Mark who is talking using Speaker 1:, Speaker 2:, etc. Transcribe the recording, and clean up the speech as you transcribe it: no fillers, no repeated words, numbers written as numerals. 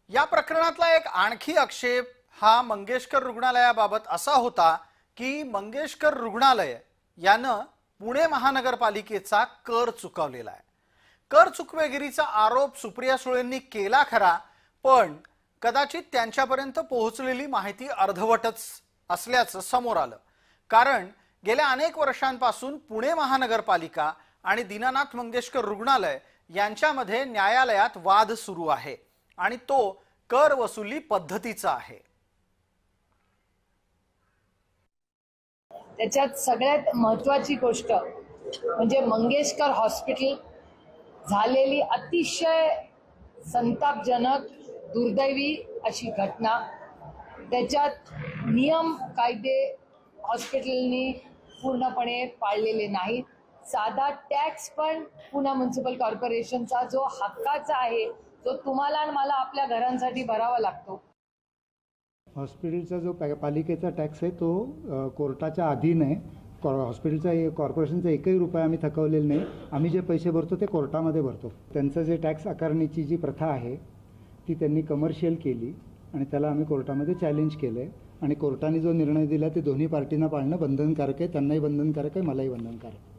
Speaker 1: या प्रकरणातला एक आणखी आक्षेप हा मंगेशकर रुग्णालयाबाबत असा होता की मंगेशकर रुग्णालय यानं पुणे महानगरपालिकेचा कर चुकवलेला आहे। कर चुकवेगिरीचा आरोप सुप्रिया सुळेंनी केला खरा, पण कदाचित त्यांच्यापर्यंत पोहोचलेली माहिती अर्धवटच असल्याचं समोर आलं। कारण गेल्या अनेक वर्षांपासून पुणे महानगरपालिका आणि दीनानाथ मंगेशकर रुग्णालय यांच्यामध्ये न्यायालयात वाद सुरू आहे आणि तो कर वसुली पद्धतीचा आहे।
Speaker 2: त्याच्यात सगळ्यात महत्त्वाची गोष्ट म्हणजे मंगेशकर हॉस्पिटल झालेली अतिशय संतापजनक दुर्दैवी अशी घटना। त्याच्यात नियम कायदे हॉस्पिटलनी पूर्णपणे पाळलेले नाहीत। साधा टॅक्स पण पुणे म्युनिसिपल कॉर्पोरेशनचा जो हक्काचा आहे तो तुम्हाला आणि मला आपल्या घरांसाठी भरावा लागतो।
Speaker 3: हॉस्पिटलचा जो पालिकेचा टॅक्स आहे तो कोर्टाच्या अधीन आहे। हॉस्पिटलचा कॉर्पोरेशनचा एकही रुपया आम्ही थकवलेला नाही। आम्ही जे पैसे भरतो ते कोर्टामध्ये भरतो। त्यांचं जे टॅक्स आकारण्याची जी प्रथा आहे ती त्यांनी कमर्शियल केली आणि त्याला आम्ही कोर्टामध्ये चॅलेंज केलंय आणि कोर्टाने जो निर्णय दिला ते दोन्ही पार्टींना पाळणं बंधनकारक आहे। त्यांनाही बंधनकारक आहे, मलाही बंधनकारक आहे।